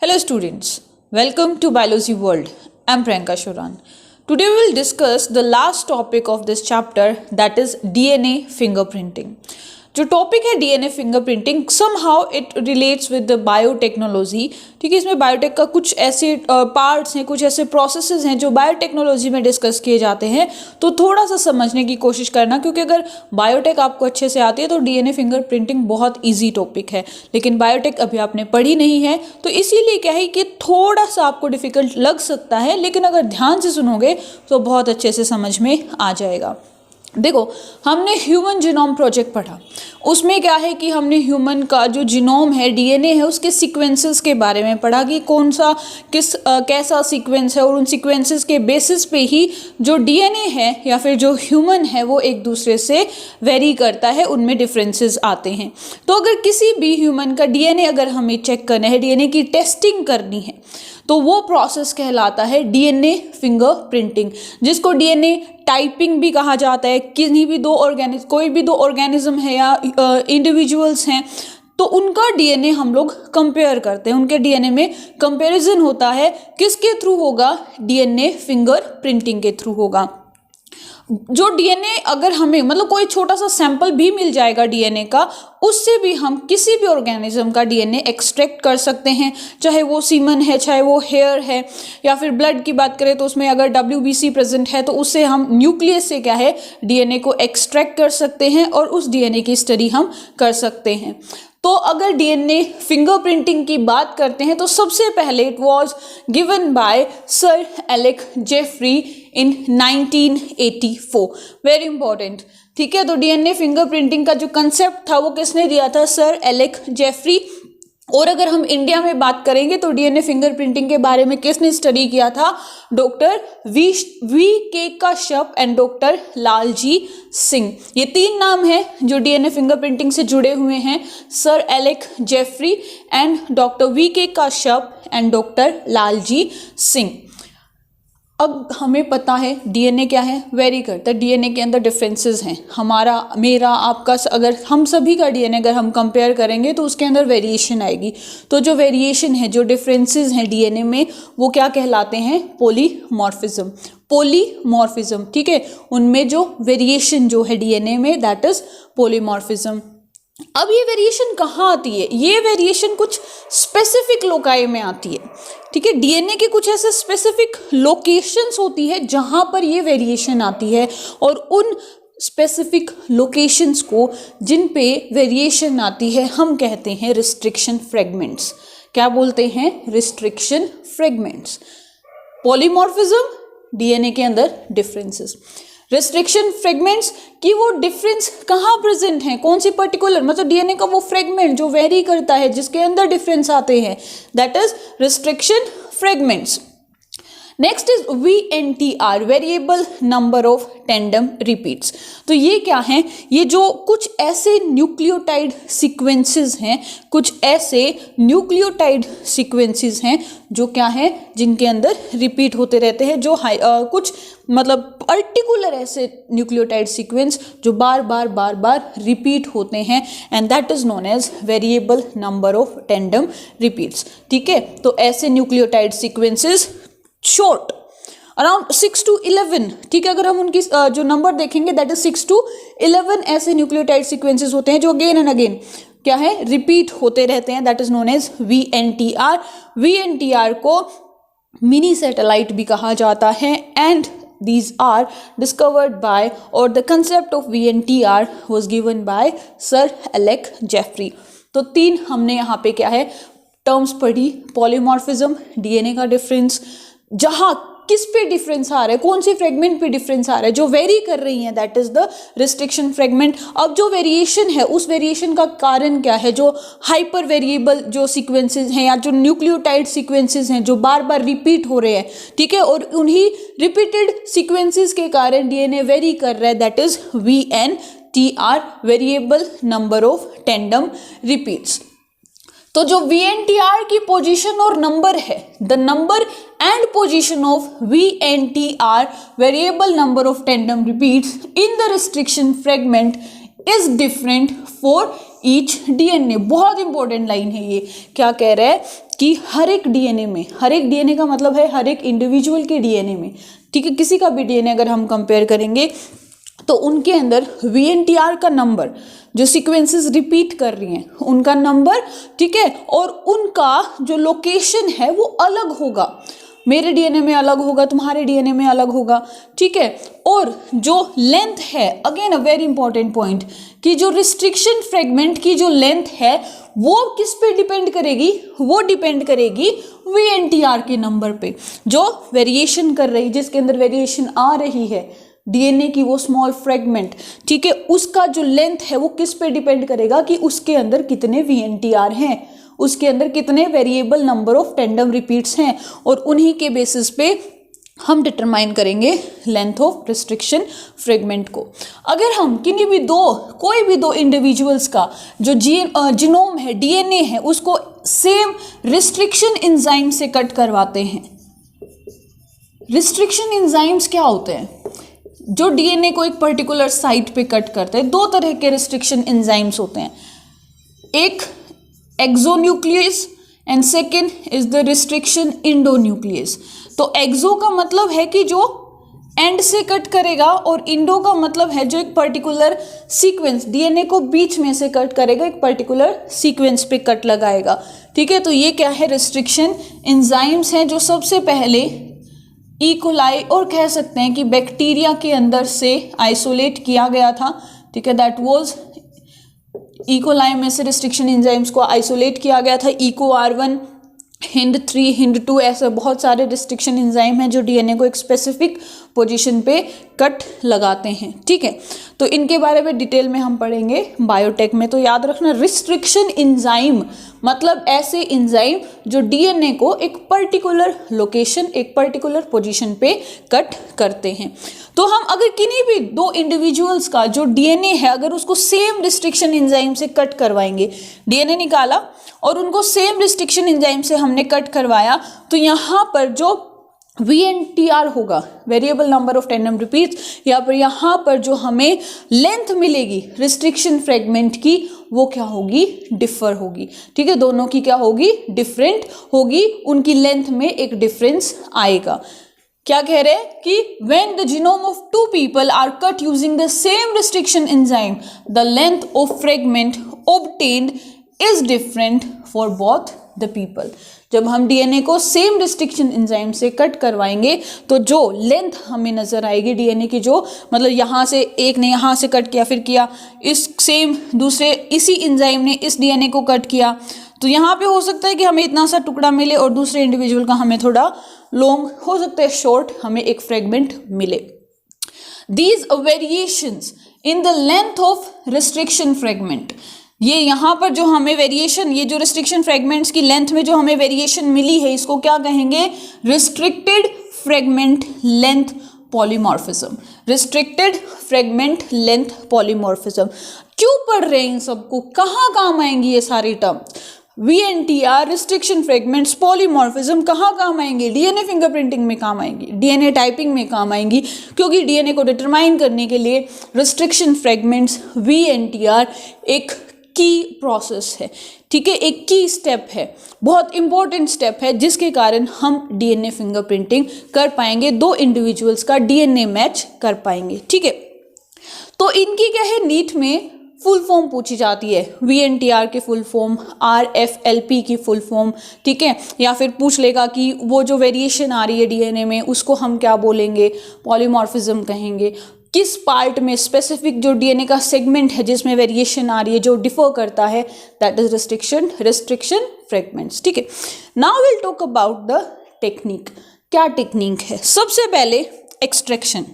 Hello students, welcome to Biology World. I am Priyanka Shuran. Today we will discuss the last topic of this chapter, that is DNA fingerprinting. जो topic है DNA fingerprinting somehow it relates with the biotechnology. ठीक है, इसमें biotech का कुछ ऐसे parts हैं, कुछ ऐसे प्रोसेसेस हैं जो बायोटेक्नोलॉजी में डिस्कस किए जाते हैं, तो थोड़ा सा समझने की कोशिश करना, क्योंकि अगर बायोटेक आपको अच्छे से आती है तो डीएनए फिंगरप्रिंटिंग बहुत ईजी टॉपिक है, लेकिन बायोटेक अभी आपने पढ़ी नहीं है तो इसीलिए क्या है कि थोड़ा सा आपको डिफिकल्ट लग सकता है, लेकिन अगर ध्यान से सुनोगे तो बहुत अच्छे से समझ में आ जाएगा। देखो, हमने ह्यूमन जीनोम प्रोजेक्ट पढ़ा, उसमें क्या है कि हमने ह्यूमन का जो जीनोम है, डीएनए है, उसके सीक्वेंसेस के बारे में पढ़ा कि कौन सा कैसा सीक्वेंस है, और उन सीक्वेंसेस के बेसिस पे ही जो डीएनए है या फिर जो ह्यूमन है वो एक दूसरे से वेरी करता है, उनमें डिफरेंसेस आते हैं। तो अगर किसी भी ह्यूमन का डीएनए अगर हमें चेक करना है, डीएनए की टेस्टिंग करनी है, तो वो प्रोसेस कहलाता है डीएनए फिंगरप्रिंटिंग, जिसको डीएनए टाइपिंग भी कहा जाता है। किसी भी कोई भी दो ऑर्गेनिज्म है या इंडिविजुअल्स हैं, तो उनका डीएनए हम लोग कंपेयर करते हैं, उनके डीएनए में कंपैरिजन होता है। किसके थ्रू होगा? डीएनए फिंगरप्रिंटिंग के थ्रू होगा। जो डीएनए अगर हमें मतलब कोई छोटा सा सैंपल भी मिल जाएगा डीएनए का, उससे भी हम किसी भी ऑर्गेनिज्म का डीएनए एक्सट्रैक्ट कर सकते हैं, चाहे वो सीमन है, चाहे वो हेयर है, या फिर ब्लड की बात करें तो उसमें अगर डब्ल्यूबीसी प्रेजेंट है तो उससे हम न्यूक्लियस से क्या है डीएनए को एक्सट्रैक्ट कर सकते हैं और उस डीएनए की स्टडी हम कर सकते हैं। तो अगर डीएनए फिंगरप्रिंटिंग की बात करते हैं तो सबसे पहले it was given by sir Alec Jeffrey in 1984। Very important. ठीक है, तो डीएनए फिंगरप्रिंटिंग का जो कंसेप्ट था वो किसने दिया था? Sir Alec Jeffrey. और अगर हम इंडिया में बात करेंगे तो डीएनए फिंगरप्रिंटिंग के बारे में किसने स्टडी किया था? Doctor V K Kashyap and doctor Lalji Singh. ये तीन नाम हैं जो डीएनए फिंगरप्रिंटिंग से जुड़े हुए हैं, sir Alec Jeffrey and doctor V K Kashyap and doctor Lalji Singh. अब हमें पता है डीएनए क्या है, वेरी करता है। डीएनए के अंदर डिफरेंसेस हैं, हमारा, मेरा, आपका, अगर हम सभी का डीएनए अगर हम कंपेयर करेंगे तो उसके अंदर वेरिएशन आएगी। तो जो वेरिएशन है, जो डिफरेंसेस हैं डीएनए में, वो क्या कहलाते हैं? पॉलीमॉर्फिज्म। पॉलीमॉर्फिज्म, ठीक है, उनमें जो वेरिएशन जो है डीएनए में, दैट इज पॉलीमॉर्फिज्म। अब ये वेरिएशन कहाँ आती है? ये वेरिएशन कुछ स्पेसिफिक लोकाई में आती है। ठीक है, डीएनए के कुछ ऐसे स्पेसिफिक लोकेशंस होती है जहां पर ये वेरिएशन आती है, और उन स्पेसिफिक लोकेशंस को जिन पे वेरिएशन आती है हम कहते हैं रिस्ट्रिक्शन फ्रेगमेंट्स। क्या बोलते हैं? Restriction fragments. पॉलीमॉर्फिज्म, डीएनए के अंदर डिफरेंसेस। रिस्ट्रिक्शन फ्रेगमेंट्स की वो डिफरेंस कहाँ प्रेजेंट है, कौन सी पर्टिकुलर, मतलब डीएनए का वो फ्रेगमेंट जो वेरी करता है, जिसके अंदर डिफरेंस आते हैं, that is restriction fragments. Next is VNTR, variable number of tandem repeats. तो ये क्या है? ये जो कुछ ऐसे न्यूक्लियोटाइड सीक्वेंसेस हैं, कुछ ऐसे न्यूक्लियोटाइड सीक्वेंसेस हैं जो क्या है, जिनके अंदर रिपीट होते रहते हैं, जो कुछ मतलब पर्टिकुलर ऐसे न्यूक्लियोटाइड सीक्वेंस जो बार बार रिपीट होते हैं, and that is known as variable number of tandem repeats. ठीक है, तो ऐसे nucleotide sequences short around 6 to 11, ठीक है, अगर हम उनकी जो नंबर देखेंगे दैट इज 6 to 11 ऐसे न्यूक्लियोटाइड सीक्वेंसेस होते हैं जो अगेन एंड अगेन क्या है, रिपीट होते रहते हैं, that is known as VNTR। VNTR को मिनी सैटेलाइट भी कहा जाता है, and these are discovered by, or the concept of VNTR was given by Sir Alec Jeffrey। तो तीन हमने यहाँ पे क्या है टर्म्स पढ़ी, पॉलीमॉर्फिज्म, डीएनए का डिफरेंस, जहाँ किस पे डिफरेंस आ रहा है, कौन सी फ्रेगमेंट पे डिफरेंस आ रहा है, जो वेरी कर रही है, that is the restriction fragment. अब जो वेरिएशन है, उस वेरिएशन का कारण क्या है? जो हाइपर वेरिएबल जो सीक्वेंसेस हैं या जो न्यूक्लियोटाइड सीक्वेंसेस हैं जो बार बार रिपीट हो रहे हैं, ठीक है, और उन्हीं रिपीटेड सीक्वेंसेस के कारण डीएनए वेरी कर रहा है, that is VNTR, variable number of tandem repeats. तो जो VNTR की पोजीशन और नंबर है, the number and position of VNTR, variable number of tandem repeats in the restriction fragment, is different for each DNA. बहुत important line है ये। क्या कह रहा है कि हर एक डीएनए में, हर एक डीएनए का मतलब है हर एक इंडिविजुअल के डीएनए में, ठीक है, किसी का भी डीएनए अगर हम कंपेयर करेंगे तो उनके अंदर VNTR का नंबर, जो सीक्वेंसेस रिपीट कर रही हैं उनका नंबर, ठीक है, और उनका जो लोकेशन है वो अलग होगा। मेरे डीएनए में अलग होगा, तुम्हारे डीएनए में अलग होगा, ठीक है। और जो लेंथ है, again a very important point, कि जो रिस्ट्रिक्शन फ्रेगमेंट की जो लेंथ है वो किस पे डिपेंड करेगी, वो डिपेंड करेगी VNTR के नंबर पे। जो वेरिएशन कर रही, जिसके अंदर वेरिएशन आ रही है डीएनए की वो स्मॉल फ्रेगमेंट, ठीक है, उसका जो लेंथ है वो किस पे डिपेंड करेगा कि उसके अंदर कितने VNTR हैं, उसके अंदर कितने variable number of tandem repeats हैं, और उन्हीं के बेसिस पे हम डिटरमाइन करेंगे लेंथ ऑफ रिस्ट्रिक्शन फ्रेगमेंट को। अगर हम किन्हीं भी कोई भी दो इंडिविजुअल्स का जो जीनोम है, डीएनए है, उसको सेम रिस्ट्रिक्शन एंजाइम से कट करवाते हैं। रिस्ट्रिक्शन एंजाइम्स क्या होते हैं? जो डीएनए को एक पर्टिकुलर साइट पे कट करते हैं। दो तरह के रिस्ट्रिक्शन एंजाइम्स होते हैं, एक exonuclease and second is the restriction endonuclease. तो एक्सो का मतलब है कि जो एंड से कट करेगा, और इंडो का मतलब है जो एक पर्टिकुलर सीक्वेंस, डीएनए को बीच में से कट करेगा, एक पर्टिकुलर सीक्वेंस पे कट लगाएगा, ठीक है। तो ये क्या है? रिस्ट्रिक्शन एंजाइम्स हैं जो सबसे पहले इकोलाई और कह सकते हैं कि बैक्टीरिया के अंदर से आइसोलेट किया गया था, ठीक है। दैट वाज इकोलाई में से रिस्ट्रिक्शन एंजाइम्स को आइसोलेट किया गया था। इको R1, HIND3, HIND2, ऐसे बहुत सारे रिस्ट्रिक्शन एंजाइम हैं जो डीएनए को एक स्पेसिफिक पोजीशन पे कट लगाते हैं, ठीक है। तो इनके बारे में डिटेल में हम पढ़ेंगे बायोटेक में। तो याद रखना, रिस्ट्रिक्शन एंजाइम मतलब ऐसे एंजाइम जो डीएनए को एक पर्टिकुलर लोकेशन, एक पर्टिकुलर पोजीशन पे कट करते हैं। तो हम अगर किन्हीं भी दो इंडिविजुअल्स का जो डीएनए है, अगर उसको सेम रिस्ट्रिक्शन एंजाइम से कट करवाएंगे, डीएनए निकाला और उनको सेम रिस्ट्रिक्शन एंजाइम से हमने कट करवाया, तो यहाँ पर जो VNTR होगा, variable number of tandem repeats, या फिर यहाँ पर जो हमें लेंथ मिलेगी रिस्ट्रिक्शन फ्रेगमेंट की, वो क्या होगी? डिफर होगी, ठीक है। दोनों की क्या होगी? डिफरेंट होगी, उनकी लेंथ में एक डिफरेंस आएगा। क्या कह रहे हैं कि when the genome of two people are cut using the same restriction enzyme, the length of fragment obtained is different for both the people। जब हम डीएनए को सेम रिस्ट्रिक्शन एंजाइम से कट करवाएंगे तो जो लेंथ हमें नजर आएगी डीएनए की, जो मतलब यहाँ से एक ने यहाँ से कट किया, फिर किया इस सेम दूसरे इसी एंजाइम ने इस डीएनए को कट किया, तो यहाँ पे हो सकता है कि हमें इतना सा टुकड़ा मिले और दूसरे इंडिविजुअल का हमें थोड़ा लॉन्ग, हो सकता है शॉर्ट, हमें एक फ्रेगमेंट मिले। These variations in the length of restriction fragment, ये यहाँ पर जो हमें वेरिएशन, ये जो रिस्ट्रिक्शन फ्रेगमेंट्स की लेंथ में जो हमें वेरिएशन मिली है, इसको क्या कहेंगे? Restricted fragment length polymorphism. Restricted fragment length polymorphism. क्यों पढ़ रहे हैं इन सबको? कहाँ काम आएंगी ये सारी term? VNTR, restriction fragments, polymorphism कहाँ काम आएंगे? डीएनए फिंगरप्रिंटिंग में काम आएंगी, डीएनए टाइपिंग में काम आएंगी, क्योंकि डीएनए को डिटरमाइन करने के लिए रिस्ट्रिक्शन फ्रेगमेंट्स, VNTR एक की प्रोसेस है, ठीक है, एक की स्टेप है, बहुत इंपॉर्टेंट स्टेप है, जिसके कारण हम डीएनए फिंगरप्रिंटिंग कर पाएंगे, दो इंडिविजुअल्स का डीएनए मैच कर पाएंगे, ठीक है। तो इनकी क्या है? नीट में फुल फॉर्म पूछी जाती है, VNTR की फुल फॉर्म, RFLP की फुल फॉर्म, ठीक है, या फिर पूछ लेगा कि वो जो वेरिएशन आ रही है डीएनए में उसको हम क्या बोलेंगे? पॉलीमॉर्फिज्म कहेंगे। किस पार्ट में स्पेसिफिक जो डीएनए का सेगमेंट है जिसमें वेरिएशन आ रही है, जो डिफर करता है, दैट इज रिस्ट्रिक्शन फ्रेगमेंट्स, ठीक है। Now will talk about the technique. क्या टेक्निक है? सबसे पहले एक्सट्रैक्शन।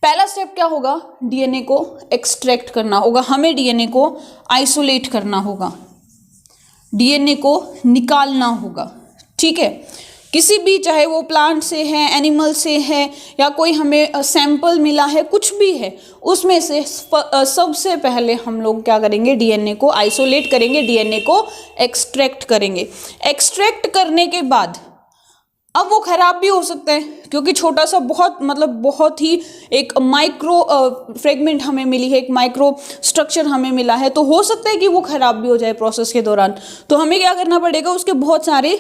पहला स्टेप क्या होगा? डीएनए को एक्सट्रैक्ट करना होगा, हमें डीएनए को आइसोलेट करना होगा, डीएनए को निकालना होगा, ठीक है। किसी भी, चाहे वो प्लांट से है, एनिमल से है, या कोई हमें सैंपल मिला है, कुछ भी है, उसमें से सबसे पहले हम लोग क्या करेंगे? डीएनए को आइसोलेट करेंगे, डीएनए को एक्सट्रैक्ट करेंगे। एक्सट्रैक्ट करने के बाद अब वो खराब भी हो सकते हैं क्योंकि छोटा सा बहुत ही एक माइक्रो फ्रेगमेंट हमें मिली है, एक माइक्रो स्ट्रक्चर हमें मिला है, तो हो सकता है कि वो खराब भी हो जाए प्रोसेस के दौरान। तो हमें क्या करना पड़ेगा, उसके बहुत सारे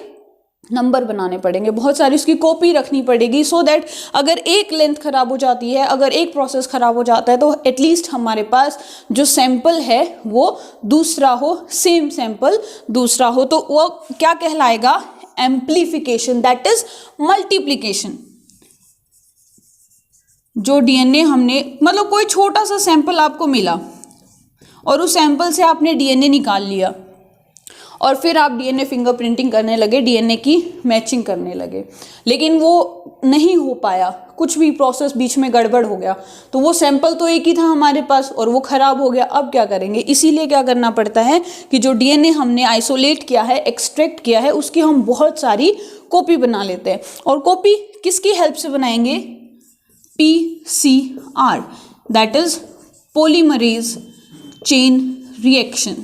नंबर बनाने पड़ेंगे, बहुत सारी उसकी कॉपी रखनी पड़ेगी, सो दैट अगर एक लेंथ खराब हो जाती है, अगर एक प्रोसेस खराब हो जाता है, तो एटलीस्ट हमारे पास जो सैंपल है वो दूसरा हो, सेम सैंपल दूसरा हो। तो वो क्या कहलाएगा, एम्प्लीफिकेशन, दैट इज मल्टीप्लीकेशन। जो डीएनए हमने कोई छोटा सा सैंपल आपको मिला और उस सैंपल से आपने डीएनए निकाल लिया और फिर आप डीएनए फिंगरप्रिंटिंग करने लगे, डीएनए की मैचिंग करने लगे, लेकिन वो नहीं हो पाया, कुछ भी प्रोसेस बीच में गड़बड़ हो गया, तो वो सैंपल तो एक ही था हमारे पास और वो खराब हो गया। अब क्या करेंगे, इसीलिए क्या करना पड़ता है कि जो डीएनए हमने आइसोलेट किया है, एक्सट्रैक्ट किया है, उसकी हम बहुत सारी कॉपी बना लेते हैं। और कॉपी किसकी हेल्प से बनाएंगे, PCR, that is polymerase chain reaction.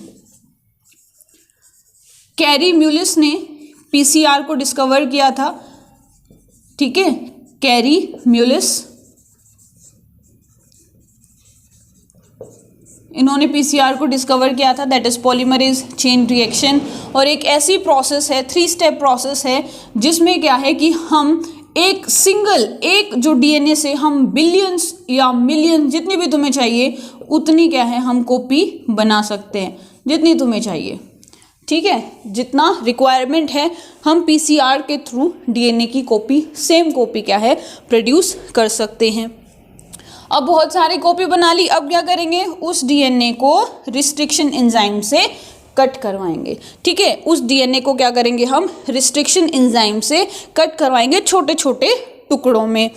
Carry Mullis ने पीसीआर को डिस्कवर किया था, ठीक है, कैरी म्यूलिस, इन्होंने पीसीआर को डिस्कवर किया था, that is polymerase chain reaction. और एक ऐसी प्रोसेस है, 3 स्टेप प्रोसेस है, जिसमें क्या है कि हम एक जो डीएनए से हम बिलियंस या मिलियन, जितनी भी तुम्हें चाहिए उतनी क्या है, हम कॉपी बना सकते हैं, जितनी तुम्हें चाहिए, ठीक है, जितना रिक्वायरमेंट है हम पीसीआर के थ्रू डीएनए की कॉपी, सेम कॉपी क्या है, प्रोड्यूस कर सकते हैं। अब बहुत सारी कॉपी बना ली, अब क्या करेंगे, उस डीएनए को रिस्ट्रिक्शन एंजाइम से कट करवाएंगे, ठीक है, उस डीएनए को क्या करेंगे, हम रिस्ट्रिक्शन एंजाइम से कट करवाएंगे छोटे छोटे टुकड़ों में।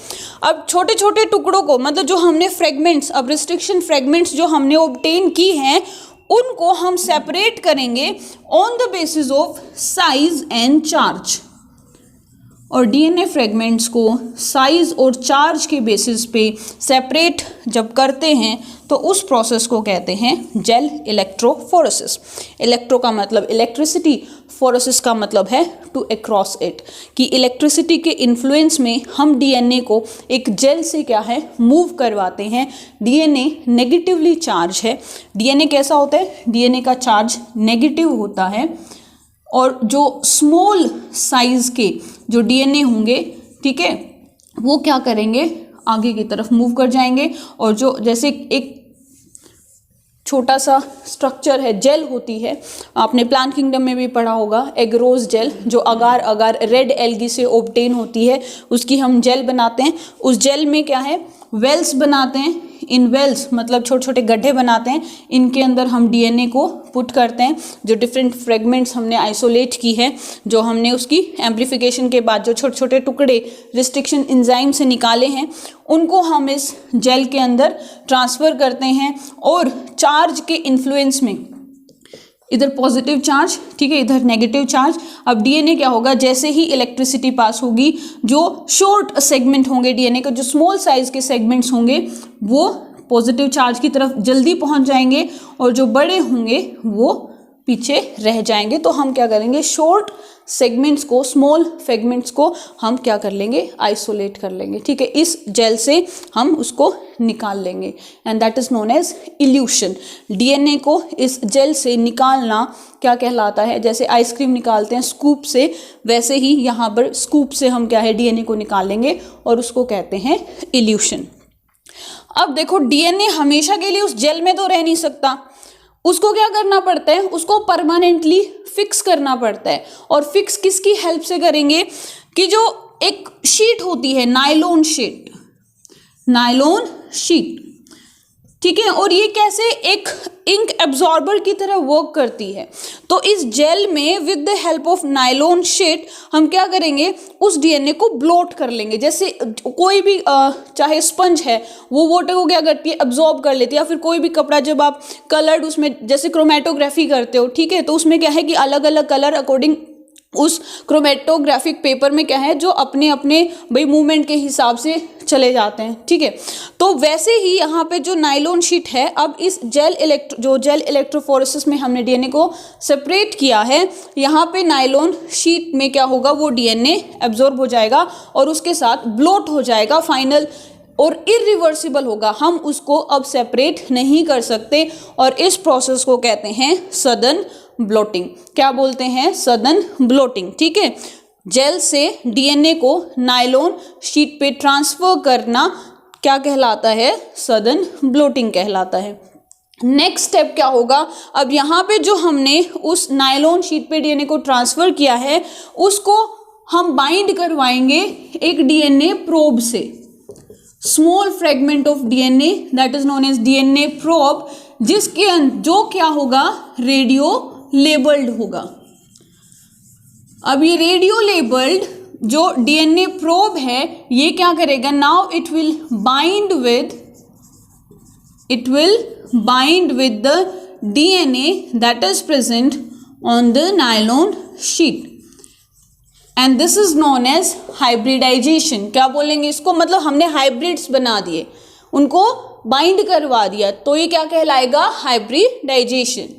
अब छोटे छोटे टुकड़ों को जो हमने फ्रेगमेंट्स, अब रिस्ट्रिक्शन फ्रेगमेंट्स जो हमने ऑब्टेन की हैं, उनको हम सेपरेट करेंगे on the basis of size and charge. और डीएनए फ्रेगमेंट्स को साइज और चार्ज के बेसिस पे सेपरेट जब करते हैं तो उस प्रोसेस को कहते हैं जेल इलेक्ट्रोफोरेसिस। इलेक्ट्रो का मतलब इलेक्ट्रिसिटी, फोरेसिस का मतलब है टू अक्रॉस इट, कि इलेक्ट्रिसिटी के इन्फ्लुएंस में हम डीएनए को एक जेल से क्या है, मूव करवाते हैं। डीएनए नेगेटिवली चार्ज है। डीएनए कैसा होता है, डीएनए का चार्ज नेगेटिव होता है, और जो स्मॉल साइज के जो डीएनए होंगे, ठीक है, वो क्या करेंगे, आगे की तरफ मूव कर जाएंगे। और जो जैसे एक छोटा सा स्ट्रक्चर है, जेल होती है, आपने प्लांट किंगडम में भी पढ़ा होगा, एगरोज जेल, जो अगार अगार रेड एल्गी से ऑब्टेन होती है, उसकी हम जेल बनाते हैं। उस जेल में क्या है, वेल्स बनाते हैं। इन वेल्स मतलब छोटे छोटे गड्ढे बनाते हैं, इनके अंदर हम डीएनए को पुट करते हैं। जो डिफरेंट फ्रेगमेंट्स हमने आइसोलेट की है, जो हमने उसकी एम्प्लीफिकेशन के बाद जो छोटे छोटे टुकड़े रिस्ट्रिक्शन एंजाइम से निकाले हैं, उनको हम इस जेल के अंदर ट्रांसफ़र करते हैं। और चार्ज के इन्फ्लुएंस में, इधर पॉजिटिव चार्ज, ठीक है, इधर नेगेटिव चार्ज। अब डीएनए क्या होगा, जैसे ही इलेक्ट्रिसिटी पास होगी, जो शॉर्ट सेगमेंट होंगे डीएनए के, जो स्मॉल साइज के सेगमेंट्स होंगे, वो पॉजिटिव चार्ज की तरफ जल्दी पहुंच जाएंगे, और जो बड़े होंगे वो पीछे रह जाएंगे। तो हम क्या करेंगे, शॉर्ट सेगमेंट्स को, स्मॉल फ्रेगमेंट्स को हम क्या कर लेंगे, आइसोलेट कर लेंगे, ठीक है, इस जेल से हम उसको निकाल लेंगे, and that is known as elution. DNA को इस जेल से निकालना क्या कहलाता है, जैसे आइसक्रीम निकालते हैं स्कूप से, वैसे ही यहाँ पर स्कूप से हम क्या है, डीएनए को निकालेंगे, और उसको कहते हैं इल्यूशन। अब देखो, डीएनए हमेशा के लिए उस जेल में तो रह नहीं सकता, उसको क्या करना पड़ता है, उसको परमानेंटली फिक्स करना पड़ता है। और फिक्स किसकी हेल्प से करेंगे, कि जो एक शीट होती है, नायलॉन शीट, नायलॉन शीट, ठीक है, और ये कैसे एक इंक एब्जॉर्बर की तरह वर्क करती है। तो इस जेल में with the help of nylon sheet हम क्या करेंगे, उस डीएनए को ब्लोट कर लेंगे। जैसे कोई भी चाहे स्पंज है, वो वाटर को क्या करती है, एब्जॉर्ब कर लेती है। या फिर कोई भी कपड़ा जब आप कलर्ड उसमें जैसे क्रोमेटोग्राफी करते हो, ठीक है, तो उसमें क्या है कि अलग अलग कलर अकॉर्डिंग उस क्रोमेटोग्राफिक पेपर में क्या है, जो अपने अपने भाई मूवमेंट के हिसाब से चले जाते हैं, ठीक है। तो वैसे ही यहाँ पे जो नायलॉन शीट है, अब इस जेल इलेक्ट्रोफोरेसिस में हमने डीएनए को सेपरेट किया है, यहाँ पे नायलॉन शीट में क्या होगा, वो डीएनए एब्जॉर्ब हो जाएगा और उसके साथ ब्लोट हो जाएगा फाइनल, और इरिवर्सिबल होगा, हम उसको अब सेपरेट नहीं कर सकते, और इस प्रोसेस को कहते हैं सडन ब्लोटिंग। क्या बोलते हैं? सडन ब्लोटिंग, ठीक है। जेल से डीएनए को नायलॉन शीट पे ट्रांसफर करना क्या कहलाता है? सडन ब्लोटिंग कहलाता है। नेक्स्ट स्टेप क्या होगा, अब यहाँ पे जो हमने उस नायलॉन शीट पे डीएनए को ट्रांसफर किया है, उसको हम बाइंड करवाएंगे एक डीएनए प्रोब से, small fragment of DNA that is known as DNA probe, जिसके जो क्या होगा, रेडियो लेबल्ड होगा। अब ये रेडियो लेबल्ड जो डीएनए प्रोब है, ये क्या करेगा, now it will bind with the DNA that is present on the nylon sheet, and this is known as hybridisation. क्या बोलेंगे इसको, मतलब हमने हाइब्रिड्स बना दिए, उनको बाइंड करवा दिया, तो ये क्या कहलाएगा, हाइब्रिडाइजेशन।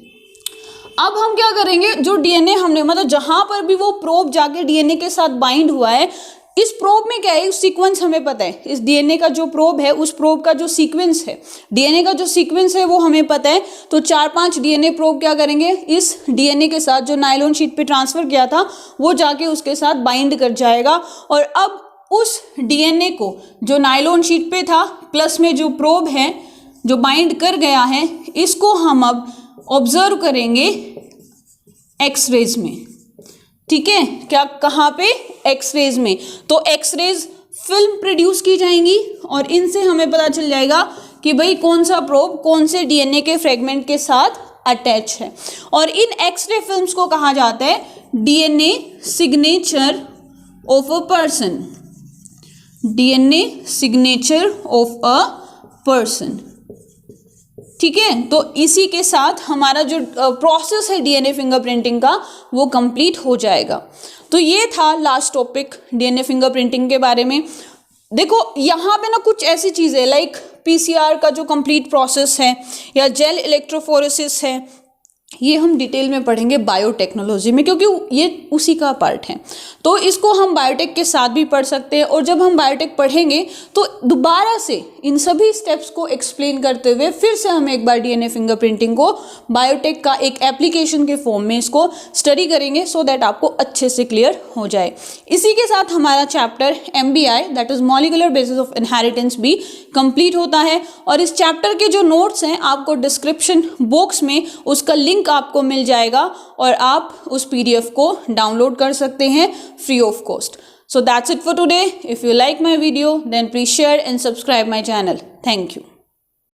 अब हम क्या करेंगे, जो डीएनए हमने, मतलब जहां पर भी वो प्रोब जाके डीएनए के साथ बाइंड हुआ है, इस प्रोब में क्या है, सीक्वेंस हमें पता है, इस डीएनए का जो प्रोब है, उस प्रोब का जो सीक्वेंस है, डीएनए का जो सीक्वेंस है वो हमें पता है। तो 4-5 डीएनए प्रोब क्या करेंगे, इस डीएनए के साथ जो नायलॉन शीट पे ट्रांसफर किया था, वो जाके उसके साथ बाइंड कर जाएगा, और अब उस डीएनए को जो नायलॉन शीट पे था, प्लस में जो प्रोब है जो बाइंड कर गया है, इसको हम अब ऑब्जर्व करेंगे एक्सरेज में, ठीक है। क्या, कहाँ पे, एक्सरेज में। तो एक्सरेज फिल्म प्रोड्यूस की जाएंगी, और इनसे हमें पता चल जाएगा कि भाई कौन सा प्रोब कौन से डीएनए के फ्रेगमेंट के साथ अटैच है, और इन एक्सरे फिल्म्स को कहा जाता है DNA signature of a person, DNA signature of a person, ठीक है। तो इसी के साथ हमारा जो प्रोसेस है डीएनए फिंगरप्रिंटिंग का, वो कंप्लीट हो जाएगा। तो ये था लास्ट टॉपिक डीएनए फिंगरप्रिंटिंग के बारे में। देखो यहाँ पे ना कुछ ऐसी चीज़ें लाइक पीसीआर का जो कंप्लीट प्रोसेस है, या जेल इलेक्ट्रोफोरेसिस है, ये हम डिटेल में पढ़ेंगे बायोटेक्नोलॉजी में, क्योंकि ये उसी का पार्ट है। तो इसको हम बायोटेक के साथ भी पढ़ सकते हैं, और जब हम बायोटेक पढ़ेंगे तो दोबारा से इन सभी स्टेप्स को एक्सप्लेन करते हुए फिर से हम एक बार डीएनए फिंगरप्रिंटिंग को बायोटेक का एक एप्लीकेशन के फॉर्म में इसको स्टडी करेंगे, सो दैट आपको अच्छे से क्लियर हो जाए। इसी के साथ हमारा chapter MBI that is molecular basis of inheritance भी कंप्लीट होता है, और इस चैप्टर के जो नोट्स हैं आपको डिस्क्रिप्शन बॉक्स में उसका लिंक आपको मिल जाएगा, और आप उस PDF को डाउनलोड कर सकते हैं free of cost. So that's it for today. If you like my video, then please share and subscribe my channel. Thank you.